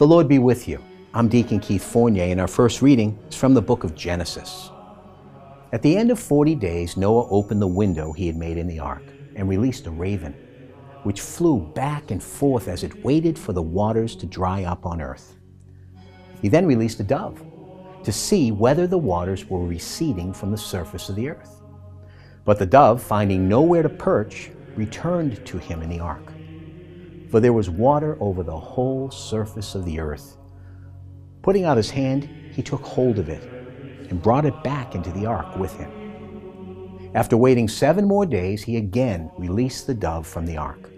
The Lord be with you. I'm Deacon Keith Fournier, and our first reading is from the book of Genesis. At the end of 40 days, Noah opened the window he had made in the ark and released a raven, which flew back and forth as it waited for the waters to dry up on earth. He then released a dove to see whether the waters were receding from the surface of the earth. But the dove, finding nowhere to perch, returned to him in the ark. For there was water over the whole surface of the earth. Putting out his hand, he took hold of it and brought it back into the ark with him. After waiting 7 more days, he again released the dove from the ark.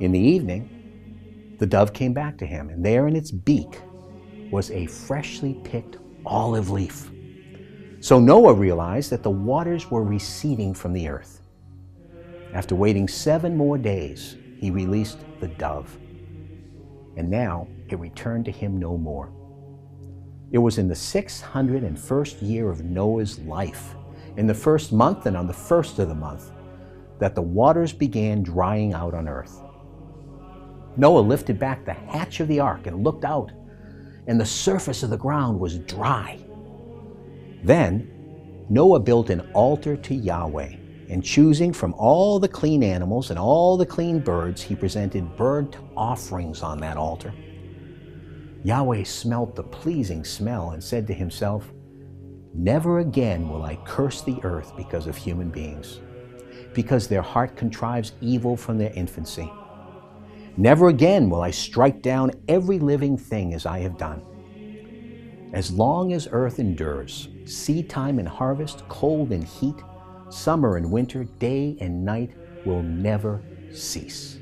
In the evening, the dove came back to him, and there in its beak was a freshly picked olive leaf. So Noah realized that the waters were receding from the earth. After waiting 7 more days, he released the dove, and now it returned to him no more. It was in the 601st year of Noah's life, in the first month and on the first of the month, that the waters began drying out on earth. Noah lifted back the hatch of the ark and looked out, and the surface of the ground was dry. Then Noah built an altar to Yahweh, and choosing from all the clean animals and all the clean birds, he presented burnt offerings on that altar. Yahweh smelt the pleasing smell and said to himself, "Never again will I curse the earth because of human beings, because their heart contrives evil from their infancy. Never again will I strike down every living thing as I have done. As long as earth endures, seed time and harvest, cold and heat, summer and winter, day and night will never cease."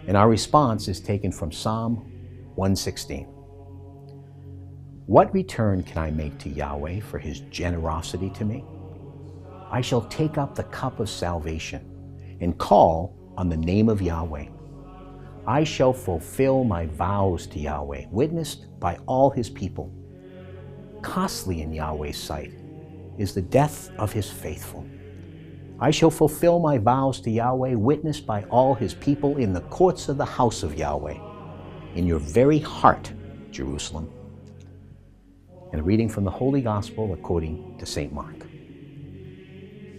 And our response is taken from Psalm 116. What return can I make to Yahweh for his generosity to me? I shall take up the cup of salvation and call on the name of Yahweh. I shall fulfill my vows to Yahweh, witnessed by all his people. Costly in Yahweh's sight is the death of his faithful. I shall fulfill my vows to Yahweh, witnessed by all his people, in the courts of the house of Yahweh, in your very heart, Jerusalem. And a reading from the Holy Gospel according to St. Mark.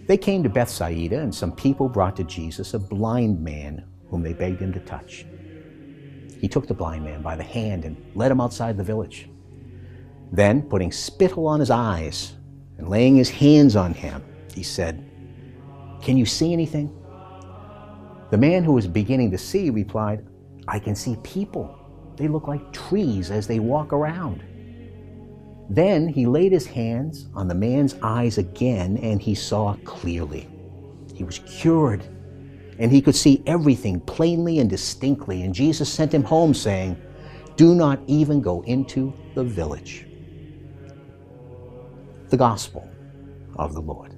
They came to Bethsaida, and some people brought to Jesus a blind man whom they begged him to touch. He took the blind man by the hand and led him outside the village. Then, putting spittle on his eyes and laying his hands on him, he said, "Can you see anything?" The man who was beginning to see replied, "I can see people. They look like trees as they walk around." Then he laid his hands on the man's eyes again, and he saw clearly. He was cured, and he could see everything plainly and distinctly. And Jesus sent him home, saying, "Do not even go into the village." The Gospel of the Lord.